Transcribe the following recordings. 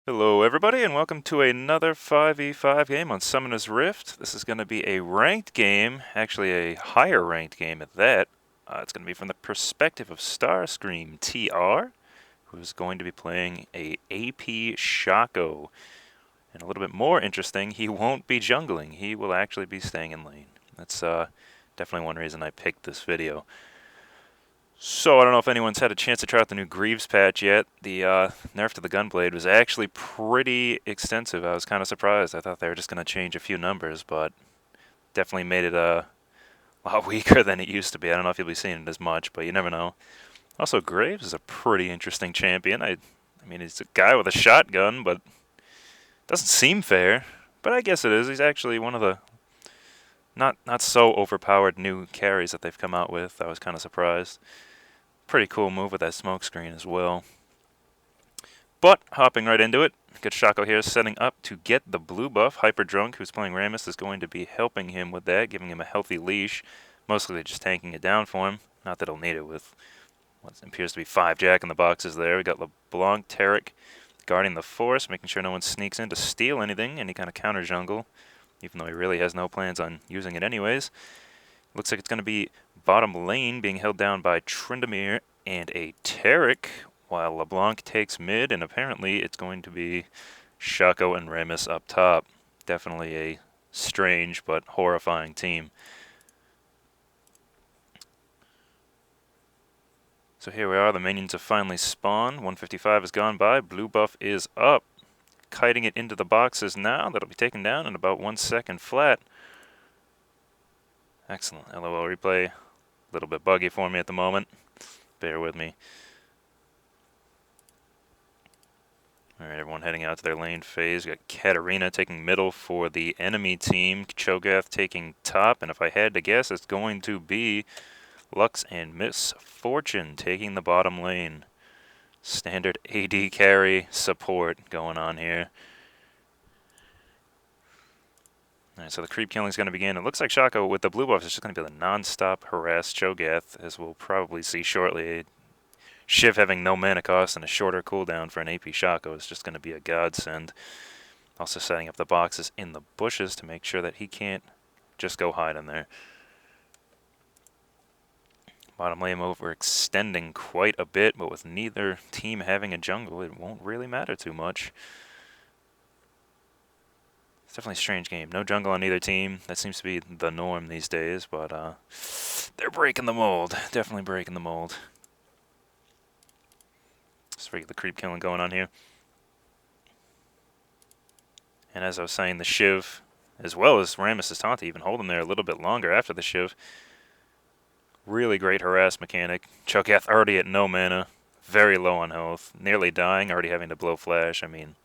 Hello everybody and welcome to another 5v5 game on Summoner's Rift. This is going to be a ranked game, actually a higher ranked game at that. It's going to be from the perspective of StarScreamTR, who's going to be playing a AP Shaco. And a little bit more interesting, he won't be jungling, he will actually be staying in lane. That's definitely one reason I picked this video. So I don't know if anyone's had a chance to try out the new Greaves patch yet. The nerf to the Gunblade was actually pretty extensive. I was kind of surprised. I thought they were just going to change a few numbers, but definitely made it a lot weaker than it used to be. I don't know if you'll be seeing it as much, but you never know. Also, Graves is a pretty interesting champion. I mean, he's a guy with a shotgun, but doesn't seem fair. But I guess it is. He's actually one of the not so overpowered new carries that they've come out with. I was kind of surprised. Pretty cool move with that smoke screen as well. But hopping right into it, got Shaco here setting up to get the blue buff. Hyperdrunk, who's playing Rammus, is going to be helping him with that, giving him a healthy leash. Mostly just tanking it down for him. Not that he'll need it with what appears to be 5 Jack in the boxes there. We got LeBlanc, Tarek guarding the forest, making sure no one sneaks in to steal anything, any kind of counter jungle, even though he really has no plans on using it anyways. Looks like it's going to be bottom lane being held down by Tryndamere and a Tarek, while LeBlanc takes mid, and apparently it's going to be Shaco and Rammus up top. Definitely a strange but horrifying team. So here we are, the minions have finally spawned. 155 has gone by, blue buff is up. Kiting it into the boxes now, that'll be taken down in about 1 second flat. Excellent. LOL replay. A little bit buggy for me at the moment. Bear with me. Alright, everyone heading out to their lane phase. We got Katarina taking middle for the enemy team. Cho'Gath taking top. And if I had to guess, it's going to be Lux and Miss Fortune taking the bottom lane. Standard AD carry support going on here. Alright, so the creep killing is going to begin. It looks like Shaco with the blue buff is just going to be the non-stop harass Cho'Gath, as we'll probably see shortly. Shiv having no mana cost and a shorter cooldown for an AP Shaco is just going to be a godsend. Also setting up the boxes in the bushes to make sure that he can't just go hide in there. Bottom lane overextending quite a bit, but with neither team having a jungle, it won't really matter too much. It's definitely a strange game. No jungle on either team. That seems to be the norm these days, but they're breaking the mold. Definitely breaking the mold. Just regular creep killing going on here. And as I was saying, the Shiv, as well as Rammus' taunt, even hold him there a little bit longer after the Shiv. Really great harass mechanic. Cho'Gath already at no mana, very low on health, nearly dying, already having to blow flash. I mean,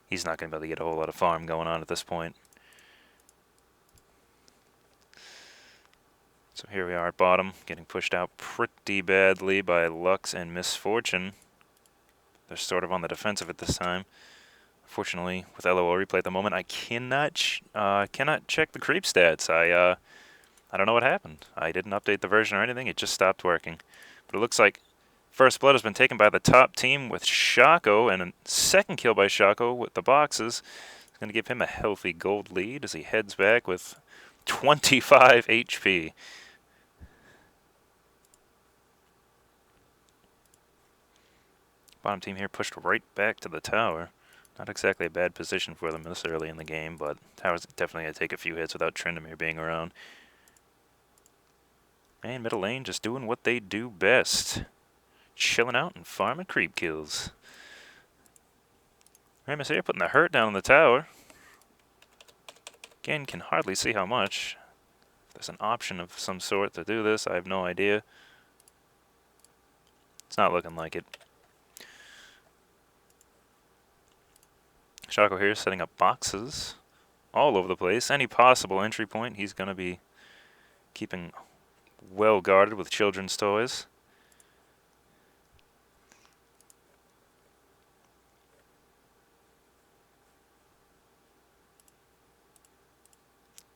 he's not going to be able to get a whole lot of farm going on at this point. So here we are at bottom, getting pushed out pretty badly by Lux and Miss Fortune. They're sort of on the defensive at this time. Fortunately, with LOL replay at the moment, I cannot check the creep stats. I don't know what happened. I didn't update the version or anything. It just stopped working. But it looks like first blood has been taken by the top team with Shaco, and a second kill by Shaco with the boxes. It's going to give him a healthy gold lead as he heads back with 25 HP. Bottom team here pushed right back to the tower. Not exactly a bad position for them this early in the game, but tower's definitely going to take a few hits without Tryndamere being around. And middle lane just doing what they do best. Chilling out and farming creep kills. Rammus here putting the hurt down on the tower. Again, can hardly see how much. There's an option of some sort to do this. I have no idea. It's not looking like it. Shaco here setting up boxes all over the place. Any possible entry point he's going to be keeping well guarded with children's toys.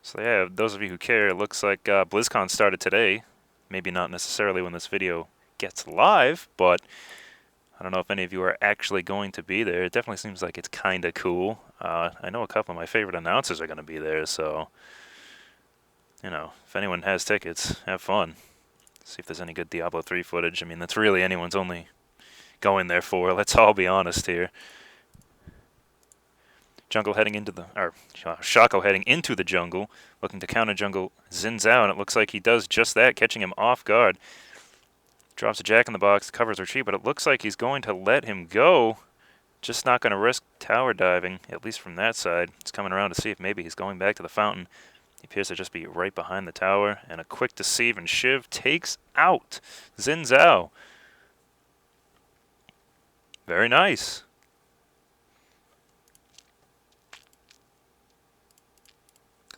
So yeah, those of you who care, it looks like BlizzCon started today. Maybe not necessarily when this video gets live, but I don't know if any of you are actually going to be there. It definitely seems like it's kind of cool. I know a couple of my favorite announcers are going to be there, so, you know, if anyone has tickets, have fun. See if there's any good Diablo 3 footage. I mean, that's really anyone's only going there for. Let's all be honest here. Jungle heading into the, or Shaco heading into the jungle, looking to counter jungle Xin Zhao, and it looks like he does just that, catching him off guard. Drops a Jack in the Box, covers retreat, but it looks like he's going to let him go. Just not going to risk tower diving, at least from that side. He's coming around to see if maybe he's going back to the fountain. He appears to just be right behind the tower, and a quick deceive, and Shiv takes out Xin Zhao. Very nice.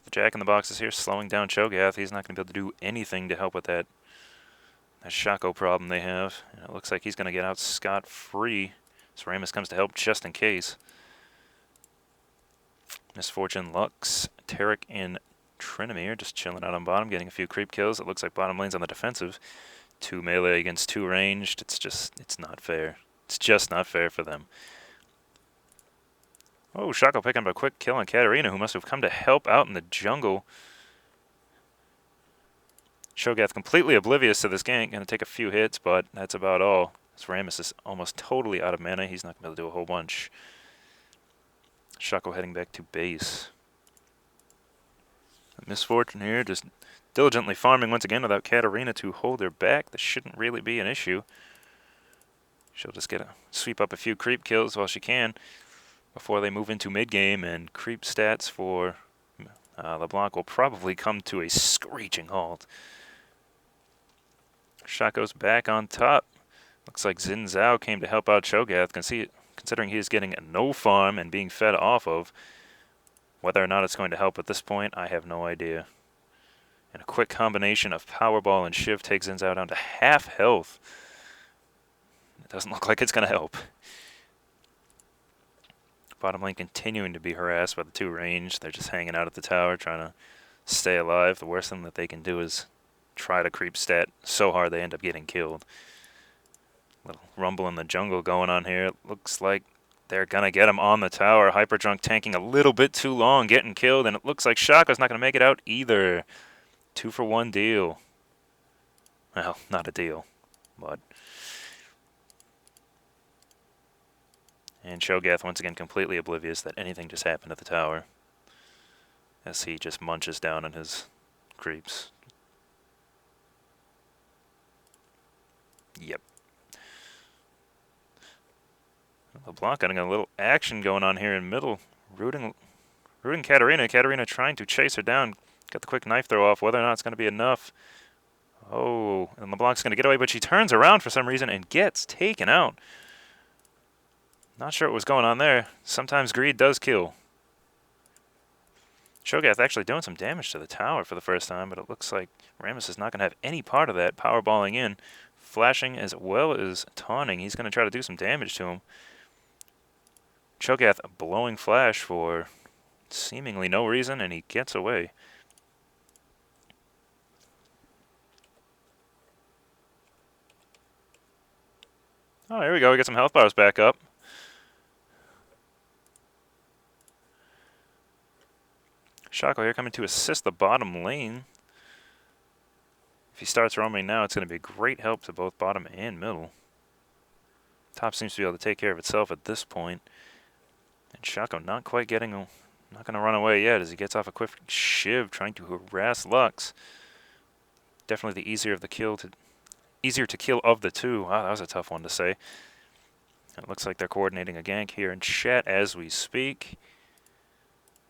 The Jack in the Box is here, slowing down Cho'Gath. He's not going to be able to do anything to help with that Shaco problem they have. And it looks like he's going to get out scot-free. So Rammus comes to help just in case. Misfortune, Lux, Tarek, and Trinomir just chilling out on bottom, getting a few creep kills. It looks like bottom lane's on the defensive. 2 melee against 2 ranged. It's not fair. It's just not fair for them. Oh, Shaco picking up a quick kill on Katarina, who must have come to help out in the jungle. Cho'Gath completely oblivious to this gank. Going to take a few hits, but that's about all. This Rammus is almost totally out of mana. He's not going to be able to do a whole bunch. Shaco heading back to base. Misfortune here, just diligently farming once again without Katarina to hold her back. This shouldn't really be an issue. She'll just sweep up a few creep kills while she can before they move into mid-game, and creep stats for LeBlanc will probably come to a screeching halt. Shaco's back on top. Looks like Xin Zhao came to help out Cho'Gath, considering he is getting no farm and being fed off of. Whether or not it's going to help at this point, I have no idea. And a quick combination of Powerball and Shiv takes Xin Zhao down to half health. It doesn't look like it's going to help. Bottom lane continuing to be harassed by the 2 range. They're just hanging out at the tower, trying to stay alive. The worst thing that they can do is try to creep stat so hard they end up getting killed. Little rumble in the jungle going on here. It looks like they're going to get him on the tower. Hyperdrunk tanking a little bit too long, getting killed, and it looks like Shaco's not going to make it out either. 2-for-1 deal. Well, not a deal, but... And Cho'Gath once again completely oblivious that anything just happened at the tower, as he just munches down on his creeps. Yep. LeBlanc getting a little action going on here in middle, rooting Katarina. Katarina trying to chase her down. Got the quick knife throw off, whether or not it's going to be enough. Oh, and LeBlanc's going to get away, but she turns around for some reason and gets taken out. Not sure what was going on there. Sometimes greed does kill. Cho'Gath actually doing some damage to the tower for the first time, but it looks like Rammus is not going to have any part of that. Powerballing in, flashing as well as taunting. He's going to try to do some damage to him. Cho'Gath blowing flash for seemingly no reason, and he gets away. Oh, here we go. We get some health bars back up. Shaco here coming to assist the bottom lane. If he starts roaming now, it's going to be a great help to both bottom and middle. Top seems to be able to take care of itself at this point. And Shaco not quite getting, not going to run away yet as he gets off a quick Shiv trying to harass Lux. Definitely the easier to kill of the 2. Wow, that was a tough one to say. It looks like they're coordinating a gank here in chat as we speak.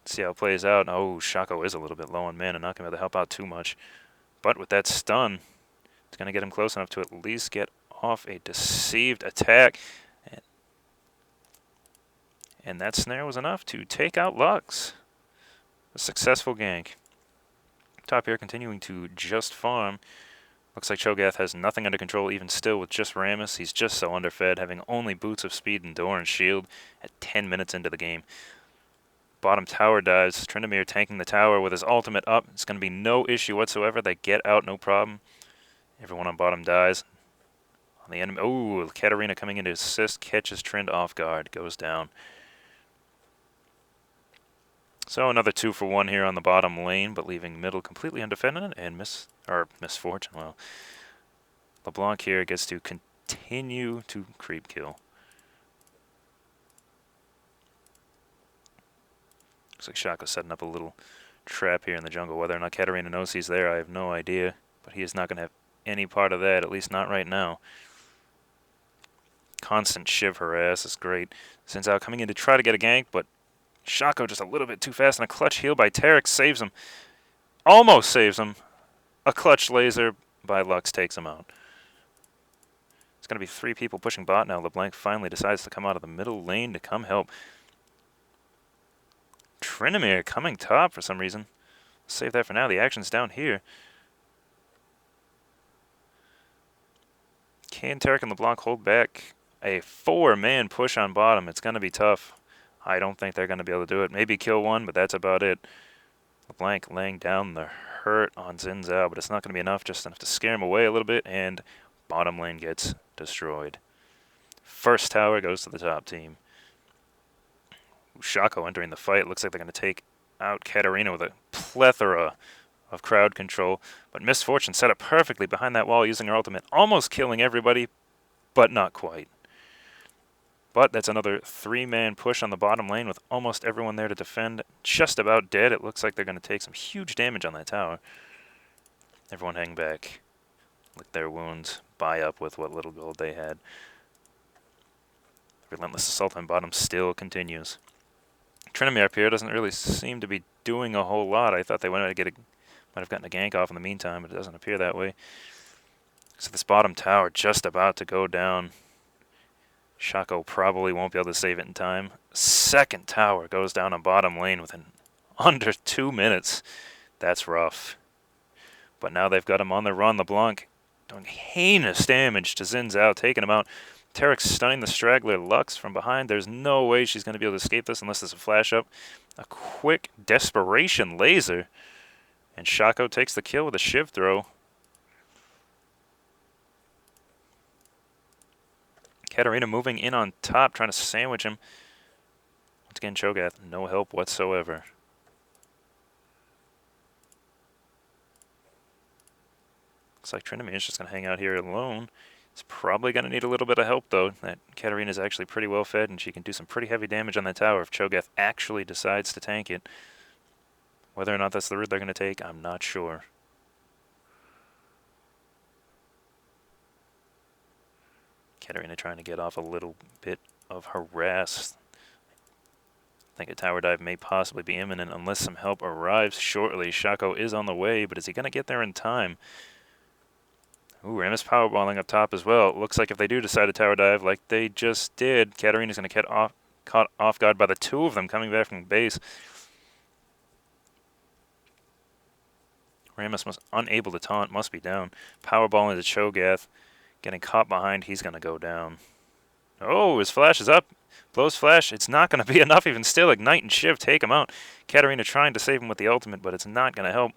Let's see how it plays out. Oh, Shaco is a little bit low on mana, not going to be able to help out too much. But with that stun, it's going to get him close enough to at least get off a deceived attack. And that snare was enough to take out Lux. A successful gank. Top here continuing to just farm. Looks like Cho'Gath has nothing under control even still with just Rammus. He's just so underfed, having only boots of speed and door and shield at 10 minutes into the game. Bottom tower dives. Trinomir tanking the tower with his ultimate up. It's going to be no issue whatsoever. They get out, no problem. Everyone on bottom dies. on the enemy. Oh, Katarina coming in to assist, catches Trend off guard, goes down. So another 2 for 1 here on the bottom lane, but leaving middle completely undefended and misfortune. Well, LeBlanc here gets to continue to creep kill. Looks like Shaco setting up a little trap here in the jungle. Whether or not Katarina knows he's there, I have no idea. But he is not going to have any part of that, at least not right now. Constant shiv harass is great. Sends out coming in to try to get a gank, but Shaco just a little bit too fast, and a clutch heal by Tarek saves him. Almost saves him. A clutch laser by Lux takes him out. It's going to be 3 people pushing bot now. LeBlanc finally decides to come out of the middle lane to come help. Trinomir coming top for some reason. Save that for now. The action's down here. Can Tarek and LeBlanc hold back a 4-man push on bottom? It's going to be tough. I don't think they're going to be able to do it. Maybe kill one, but that's about it. LeBlanc laying down the hurt on Xin Zhao, but it's not going to be enough, just enough to scare him away a little bit, and bottom lane gets destroyed. First tower goes to the top team. Shaco entering the fight. Looks like they're going to take out Katarina with a plethora of crowd control, but Misfortune set up perfectly behind that wall using her ultimate, almost killing everybody, but not quite. But that's another 3-man push on the bottom lane with almost everyone there to defend. Just about dead. It looks like they're going to take some huge damage on that tower. Everyone hang back. Lick their wounds. Buy up with what little gold they had. Relentless assault on bottom still continues. Trinomir up here doesn't really seem to be doing a whole lot. I thought they might have gotten a gank off in the meantime, but it doesn't appear that way. So this bottom tower just about to go down. Shaco probably won't be able to save it in time. Second tower goes down on bottom lane within under 2 minutes. That's rough. But now they've got him on the run. LeBlanc doing heinous damage to Xin Zhao, taking him out. Tarek stunning the straggler Lux from behind. There's no way she's going to be able to escape this unless there's a flash up. A quick desperation laser. And Shaco takes the kill with a shiv throw. Katarina moving in on top, trying to sandwich him. Once again, Cho'Gath, no help whatsoever. Looks like Trinomir is just going to hang out here alone. He's probably going to need a little bit of help, though. That Katarina is actually pretty well fed, and she can do some pretty heavy damage on that tower if Cho'Gath actually decides to tank it. Whether or not that's the route they're going to take, I'm not sure. Katarina trying to get off a little bit of harass. I think a tower dive may possibly be imminent unless some help arrives shortly. Shaco is on the way, but is he going to get there in time? Ooh, Rammus powerballing up top as well. It looks like if they do decide to tower dive like they just did, Katarina's going to get caught off guard by the 2 of them coming back from base. Rammus unable to taunt, must be down. Powerballing to Cho'Gath. Getting caught behind, he's going to go down. Oh, his flash is up. Blows flash. It's not going to be enough even still. Ignite and Shiv take him out. Katarina trying to save him with the ultimate, but it's not going to help.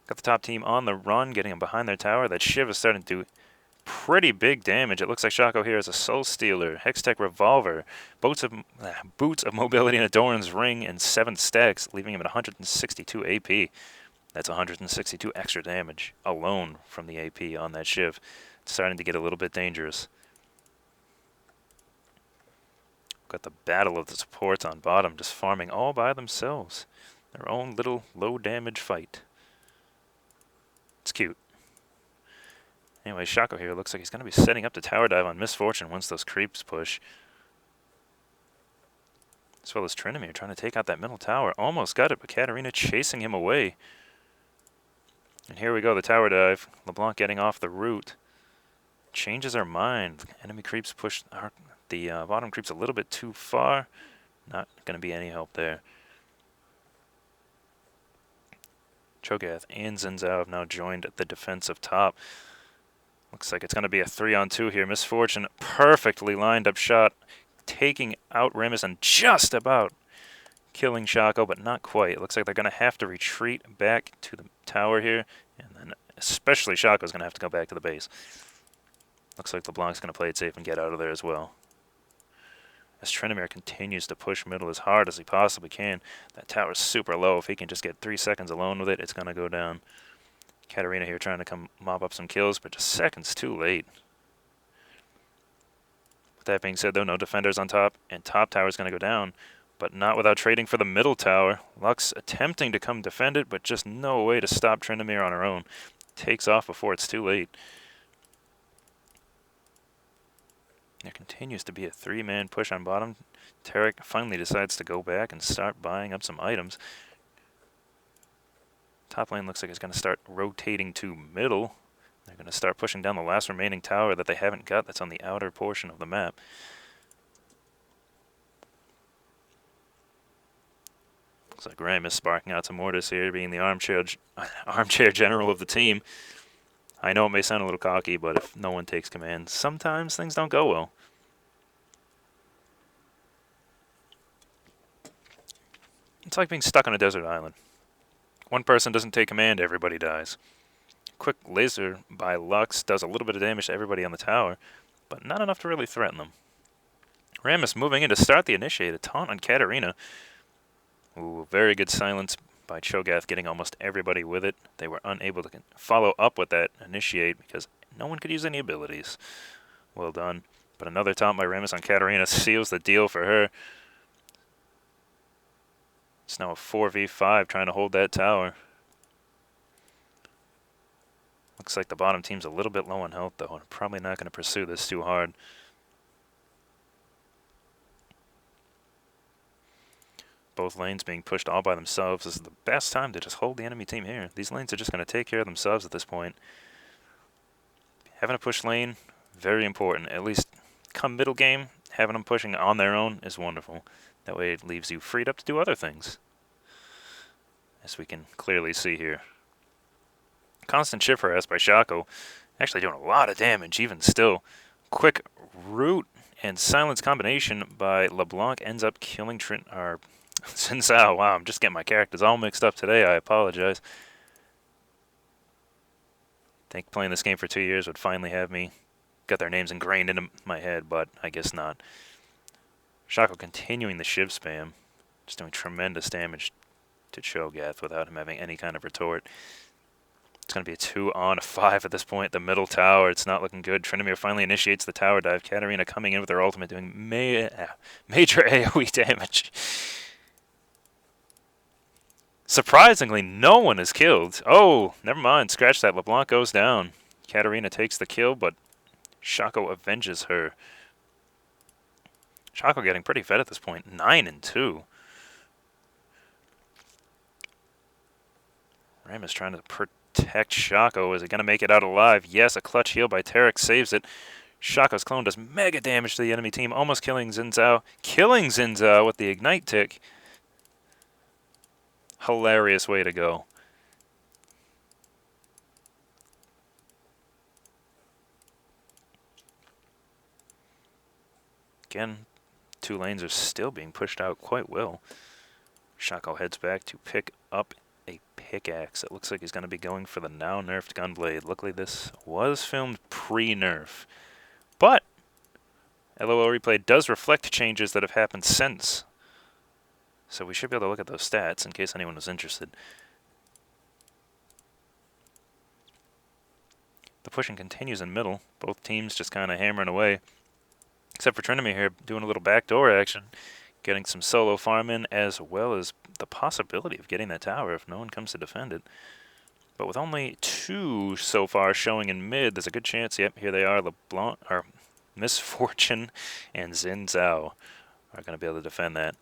Got the top team on the run, getting him behind their tower. That Shiv is starting to do pretty big damage. It looks like Shaco here has a Soul Stealer, Hextech Revolver, Boots of Mobility, and a Doran's Ring, and 7 stacks, leaving him at 162 AP. That's 162 extra damage alone from the AP on that Shiv. It's starting to get a little bit dangerous. Got the battle of the supports on bottom, just farming all by themselves. Their own little low damage fight. It's cute. Anyway, Shaco here looks like he's going to be setting up the tower dive on Misfortune once those creeps push. As well as Trinomir trying to take out that middle tower. Almost got it, but Katarina chasing him away. And here we go, the tower dive. LeBlanc getting off the route. Changes our mind. Enemy creeps push the bottom creeps a little bit too far. Not going to be any help there. Cho'Gath and Xin Zhao have now joined the defensive top. Looks like it's going to be a 3-on-2 here. Misfortune, perfectly lined up shot. Taking out Rammus and just about killing Shaco, but not quite. It looks like they're going to have to retreat back to the tower here. And then especially Shaco's going to have to go back to the base. Looks like LeBlanc's going to play it safe and get out of there as well. As Tryndamere continues to push middle as hard as he possibly can. That tower's super low. If he can just get 3 seconds alone with it, it's going to go down. Katarina here trying to come mop up some kills, but just seconds too late. With that being said, though, no defenders on top, and top tower's going to go down, but not without trading for the middle tower. Lux attempting to come defend it, but just no way to stop Tryndamere on her own. Takes off before it's too late. There continues to be a 3-man push on bottom. Tarek finally decides to go back and start buying up some items. Top lane looks like it's going to start rotating to middle. They're going to start pushing down the last remaining tower that they haven't got that's on the outer portion of the map. Looks like Rammus sparking out some orders here, being the armchair general of the team. I know it may sound a little cocky, but if no one takes command, sometimes things don't go well. It's like being stuck on a desert island. One person doesn't take command, everybody dies. Quick laser by Lux does a little bit of damage to everybody on the tower, but not enough to really threaten them. Rammus moving in to start the initiate, a taunt on Katarina. Ooh, very good silence by Cho'Gath, getting almost everybody with it. They were unable to follow up with that initiate because no one could use any abilities. Well done. But another taunt by Rammus on Katarina seals the deal for her. It's now a 4v5 trying to hold that tower. Looks like the bottom team's a little bit low on health, though, and probably not going to pursue this too hard. Both lanes being pushed all by themselves. This is the best time to just hold the enemy team here. These lanes are just going to take care of themselves at this point. Having a push lane, very important. At least come middle game, having them pushing on their own is wonderful. That way it leaves you freed up to do other things, as we can clearly see here. Constant shift harass by Shaco, actually doing a lot of damage even still. Quick root and silence combination by LeBlanc ends up killing Xin Zhao. Wow, I'm just getting my characters all mixed up today. I apologize. I think playing this game for 2 years would finally have me got their names ingrained into my head, but I guess not. Shaco continuing the shiv spam, just doing tremendous damage to Cho'Gath without him having any kind of retort. It's going to be a 2-on-5 at this point. The middle tower, it's not looking good. Tryndamere finally initiates the tower dive. Katarina coming in with her ultimate, doing major AoE damage. Surprisingly, no one is killed. Oh, never mind. Scratch that. LeBlanc goes down. Katarina takes the kill, but Shaco avenges her. Shaco getting pretty fed at this point. 9-2. Rammus trying to protect Shaco. Is it going to make it out alive? Yes, a clutch heal by Tarek saves it. Shaco's clone does mega damage to the enemy team, almost killing Xin Zhao. Killing Xin Zhao with the ignite tick. Hilarious way to go. Again, 2 lanes are still being pushed out quite well. Shaco heads back to pick up a pickaxe. It looks like he's going to be going for the now nerfed gunblade. Luckily, this was filmed pre-nerf. But LOL replay does reflect changes that have happened since. So we should be able to look at those stats in case anyone was interested. The pushing continues in middle. Both teams just kind of hammering away. Except for Tryndamere here doing a little backdoor action. Getting some solo farm in, as well as the possibility of getting that tower if no one comes to defend it. But with only 2 so far showing in mid, there's a good chance, yep, here they are, LeBlanc, or Miss Fortune and Xin Zhao are going to be able to defend that.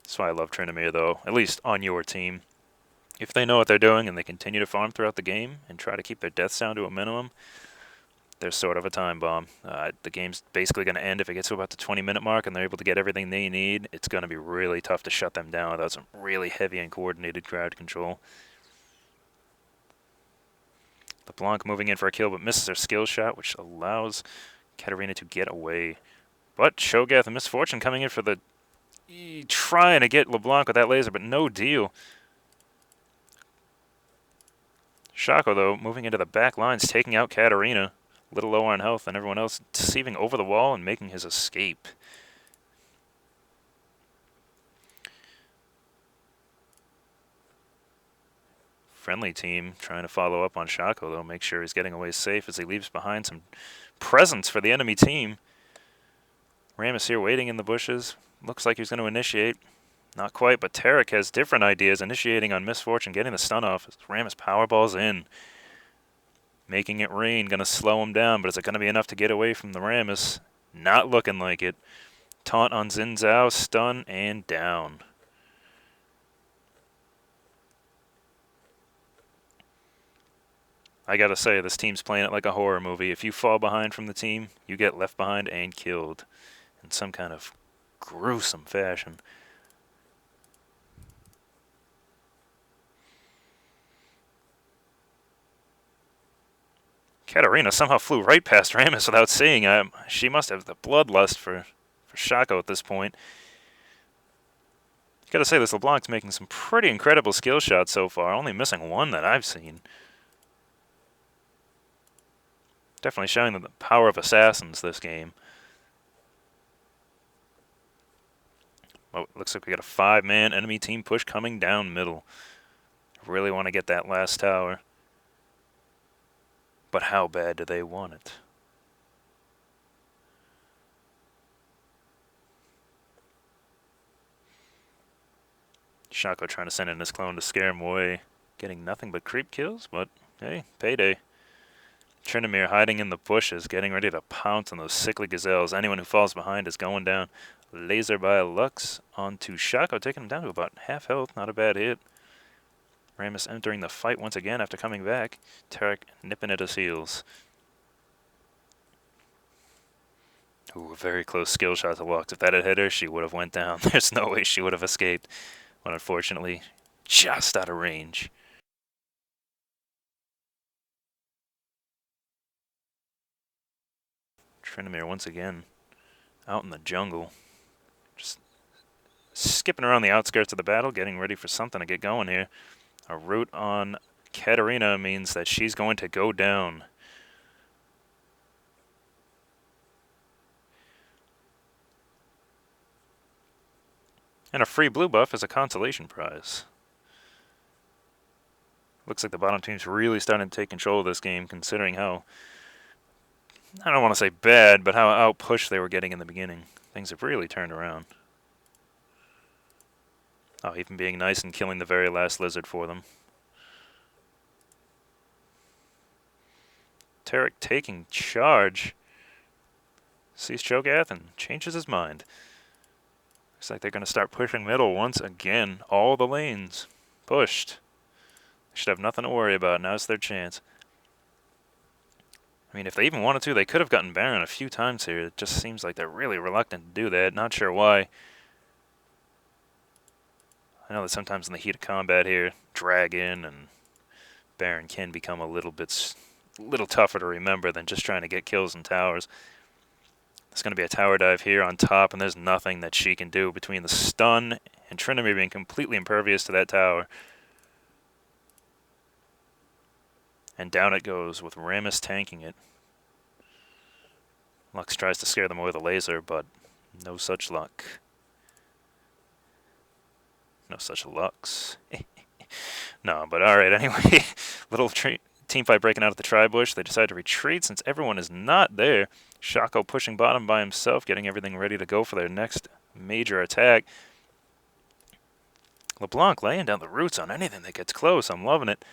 That's why I love Tryndamere, though, at least on your team. If they know what they're doing and they continue to farm throughout the game and try to keep their deaths down to a minimum, they're sort of a time bomb. The game's basically going to end if it gets to about the 20-minute mark and they're able to get everything they need. It's going to be really tough to shut them down without some really heavy and coordinated crowd control. LeBlanc moving in for a kill but misses her skill shot, which allows Katarina to get away. But Cho'Gath and Miss Fortune coming in for the trying to get LeBlanc with that laser, but no deal. Shaco, though, moving into the back lines, taking out Katarina. A little lower on health than everyone else, deceiving over the wall and making his escape. Friendly team trying to follow up on Shaco, though, make sure he's getting away safe as he leaves behind some presence for the enemy team. Rammus here waiting in the bushes. Looks like he's going to initiate. Not quite, but Tarek has different ideas, initiating on Misfortune, getting the stun off. Rammus powerballs in. Making it rain, going to slow him down, but is it going to be enough to get away from the Rammus? Not looking like it. Taunt on Xin Zhao, stun, and down. I gotta say, this team's playing it like a horror movie. If you fall behind from the team, you get left behind and killed in some kind of gruesome fashion. Katarina somehow flew right past Rammus without seeing him. She must have the bloodlust for Shaco at this point. Gotta say, this LeBlanc's making some pretty incredible skill shots so far, only missing one that I've seen. Definitely showing the power of assassins this game. Oh, looks like we got a 5-man enemy team push coming down middle. Really want to get that last tower. But how bad do they want it? Shaco trying to send in his clone to scare him away. Getting nothing but creep kills, but hey, payday. Trinamir hiding in the bushes, getting ready to pounce on those sickly gazelles. Anyone who falls behind is going down. Laser by Lux onto Shaco, taking him down to about half health. Not a bad hit. Rammus entering the fight once again after coming back. Tarek nipping at his heels. Ooh, a very close skill shot to Lux. If that had hit her, she would have went down. There's no way she would have escaped. But unfortunately, just out of range. Trinamir once again out in the jungle. Just skipping around the outskirts of the battle, getting ready for something to get going here. A root on Katarina means that she's going to go down. And a free blue buff as a consolation prize. Looks like the bottom team's really starting to take control of this game, considering how, I don't want to say bad, but how out-pushed they were getting in the beginning. Things have really turned around. Oh, even being nice and killing the very last lizard for them. Tarek taking charge. Sees Cho'Gath and changes his mind. Looks like they're going to start pushing middle once again. All the lanes pushed. They should have nothing to worry about. Now's their chance. I mean, if they even wanted to, they could have gotten Baron a few times here. It just seems like they're really reluctant to do that. Not sure why. I know that sometimes in the heat of combat here, Dragon and Baron can become a little tougher to remember than just trying to get kills in towers. There's going to be a tower dive here on top, and there's nothing that she can do between the stun and Trinamir being completely impervious to that tower. And down it goes with Rammus tanking it. Lux tries to scare them away with a laser, but no such luck. No such Lux. No, but alright, anyway. Little team fight breaking out at the tri-bush. They decide to retreat since everyone is not there. Shaco pushing bottom by himself, getting everything ready to go for their next major attack. LeBlanc laying down the roots on anything that gets close. I'm loving it.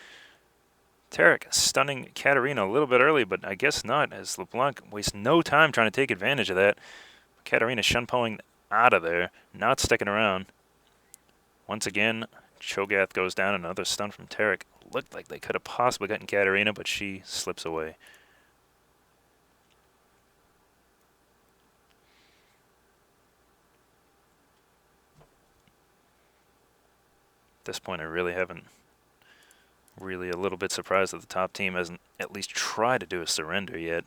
Tarek stunning Katarina a little bit early, but I guess not, as LeBlanc wastes no time trying to take advantage of that. Katarina shunpoing out of there, not sticking around. Once again, Cho'Gath goes down, another stun from Tarek. Looked like they could have possibly gotten Katarina, but she slips away. At this point, I really haven't really a little bit surprised that the top team hasn't at least tried to do a surrender yet.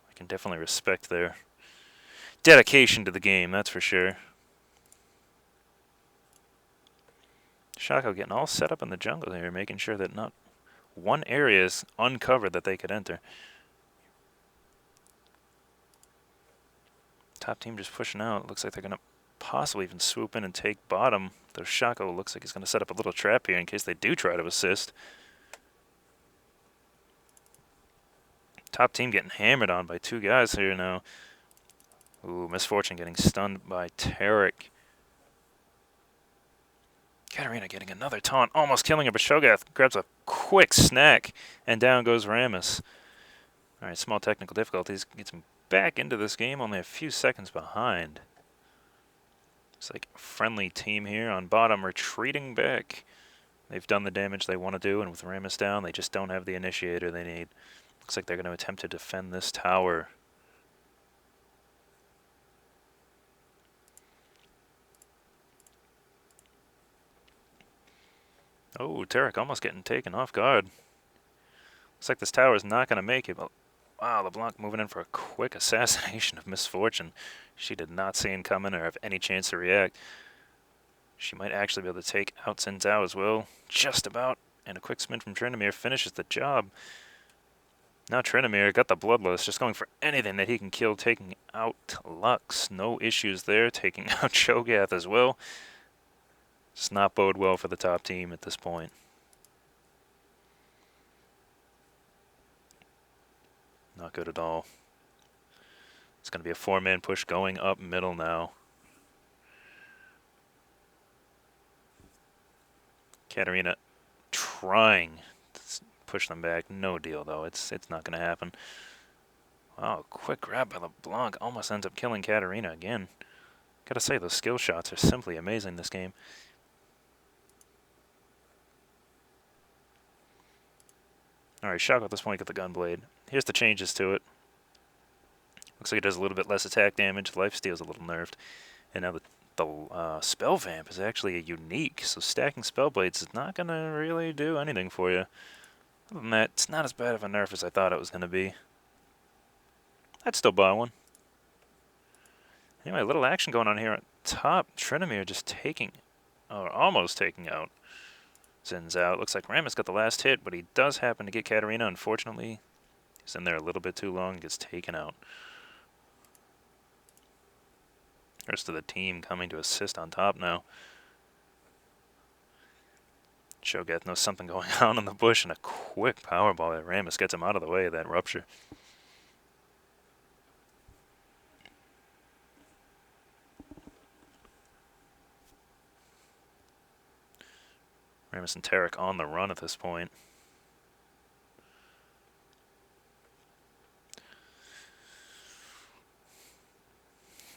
I can definitely respect their dedication to the game, that's for sure. Shaco getting all set up in the jungle here, making sure that not one area is uncovered that they could enter. Top team just pushing out. Looks like they're going to possibly even swoop in and take bottom. Though Shaco looks like he's going to set up a little trap here in case they do try to assist. Top team getting hammered on by two guys here now. Ooh, Misfortune getting stunned by Tarek. Katarina getting another taunt, almost killing her, but Shogath grabs a quick snack, and down goes Rammus. Alright, small technical difficulties. Gets him back into this game, only a few seconds behind. It's like a friendly team here on bottom retreating back. They've done the damage they want to do, and with Rammus down, they just don't have the initiator they need. Looks like they're going to attempt to defend this tower. Oh, Tarek almost getting taken off guard. Looks like this tower is not going to make it, but wow, LeBlanc moving in for a quick assassination of Misfortune. She did not see him coming or have any chance to react. She might actually be able to take out Xin Zhao as well. Just about. And a quick spin from Trinomir finishes the job. Now Trinomir got the Bloodlust, just going for anything that he can kill, taking out Lux. No issues there, taking out Shogath as well. Does not bode well for the top team at this point. Not good at all. It's going to be a four-man push going up middle now. Katarina trying to push them back. No deal, though. It's not going to happen. Wow, quick grab by LeBlanc. Almost ends up killing Katarina again. Gotta say, those skill shots are simply amazing this game. Alright, Shaco at this point got the Gunblade. Here's the changes to it. Looks like it does a little bit less attack damage. Lifesteal's a little nerfed. And now the Spell Vamp is actually a unique, so stacking Spellblades is not going to really do anything for you. Other than that, it's not as bad of a nerf as I thought it was going to be. I'd still buy one. Anyway, a little action going on here at top. Trinomir just taking, or almost taking out Xin Zhao. Looks like Rammus got the last hit, but he does happen to get Katarina. Unfortunately, he's in there a little bit too long and gets taken out. The rest of the team coming to assist on top now. Shogath knows something going on in the bush, and a quick powerball at Rammus gets him out of the way of that rupture. Rammus and Tarek on the run at this point.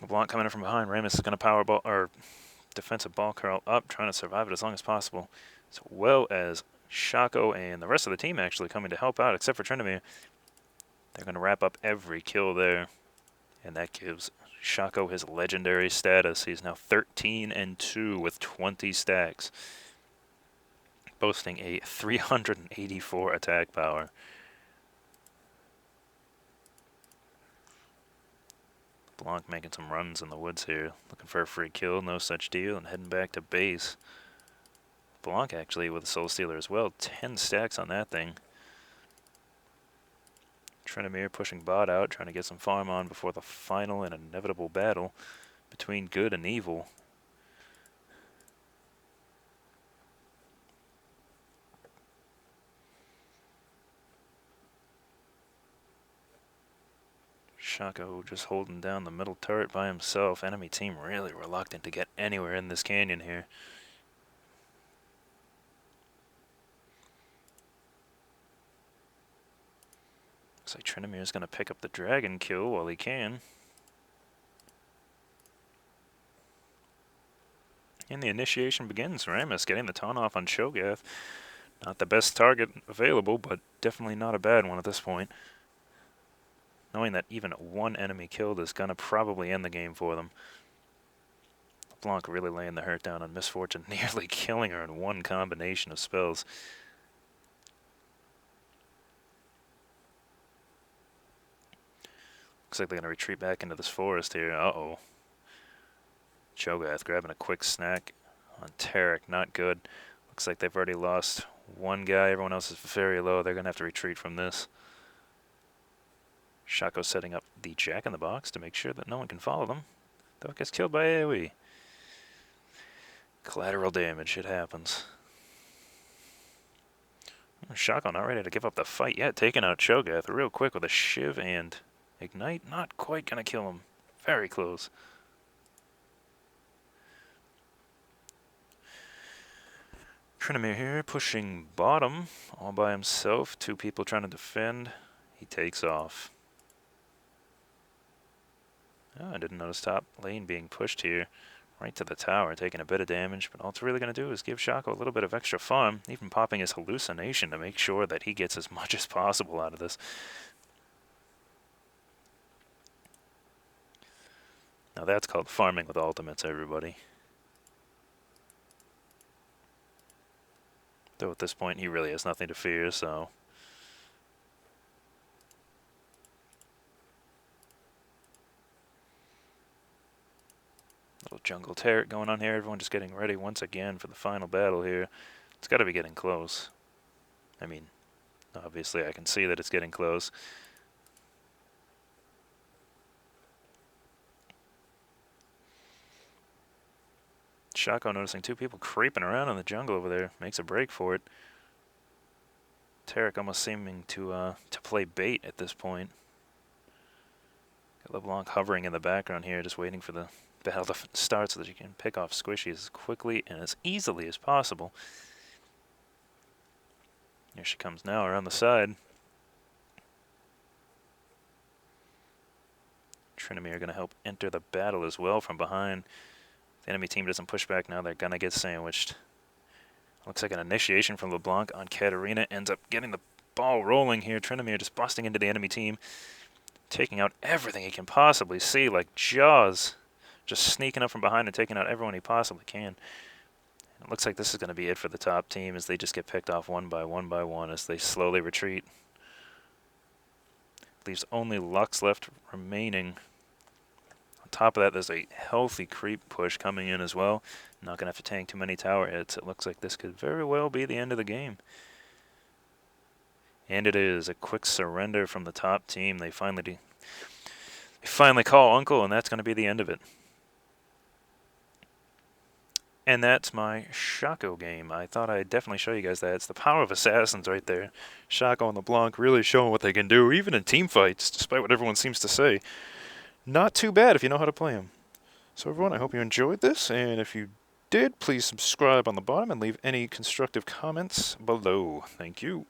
LeBlanc coming in from behind. Rammus is going to powerball or defensive ball curl up, trying to survive it as long as possible, as well as Shaco and the rest of the team actually coming to help out, except for Trinomir. They're going to wrap up every kill there, and that gives Shaco his legendary status. He's now 13-2 with 20 stacks, boasting a 384 attack power. Blanc making some runs in the woods here, looking for a free kill, no such deal, and heading back to base. Blanc actually with a Soul Stealer as well, 10 stacks on that thing. Trinomir pushing bot out, trying to get some farm on before the final and inevitable battle between good and evil. Shaco just holding down the middle turret by himself. Enemy team really reluctant to get anywhere in this canyon here. Looks like Trinomir is going to pick up the dragon kill while he can. And the initiation begins. Rammus getting the taunt off on Shogath. Not the best target available, but definitely not a bad one at this point. Knowing that even one enemy killed is going to probably end the game for them. LeBlanc really laying the hurt down on Misfortune, nearly killing her in one combination of spells. Looks like they're going to retreat back into this forest here. Uh-oh. Cho'Gath grabbing a quick snack on Tarek. Not good. Looks like they've already lost one guy. Everyone else is very low. They're going to have to retreat from this. Shaco setting up the Jack-in-the-Box to make sure that no one can follow them. Though it gets killed by AoE. Collateral damage. It happens. Shaco not ready to give up the fight yet. Taking out Cho'Gath real quick with a Shiv and Ignite. Not quite going to kill him. Very close. Tryndamere here pushing bottom all by himself. Two people trying to defend. He takes off. Oh, I didn't notice top lane being pushed here. Right to the tower, taking a bit of damage, but all it's really going to do is give Shaco a little bit of extra fun, even popping his hallucination to make sure that he gets as much as possible out of this. Now that's called farming with ultimates, everybody. Though at this point he really has nothing to fear, so... Little jungle Tarek going on here. Everyone just getting ready once again for the final battle here. It's got to be getting close. I mean, obviously I can see that it's getting close. Shaco noticing two people creeping around in the jungle over there. Makes a break for it. Tarek almost seeming to play bait at this point. Got LeBlanc hovering in the background here, just waiting for the battle to start so that you can pick off squishies as quickly and as easily as possible. Here she comes now around the side. Tryndamere going to help enter the battle as well from behind. If the enemy team doesn't push back now, they're going to get sandwiched. Looks like an initiation from LeBlanc on Katarina. Ends up getting the ball rolling here. Tryndamere just busting into the enemy team. Taking out everything he can possibly see, like Jaws. Just sneaking up from behind and taking out everyone he possibly can. It looks like this is going to be it for the top team as they just get picked off one by one as they slowly retreat. Leaves only Lux left remaining. On top of that, there's a healthy creep push coming in as well. Not going to have to tank too many tower hits. It looks like this could very well be the end of the game. And it is a quick surrender from the top team. They finally call Uncle, and that's going to be the end of it. And that's my Shaco game. I thought I'd definitely show you guys that. It's the power of assassins right there. Shaco and LeBlanc really showing what they can do, even in team fights, despite what everyone seems to say. Not too bad if you know how to play them. So everyone, I hope you enjoyed this, and if you did, please subscribe on the bottom and leave any constructive comments below. Thank you.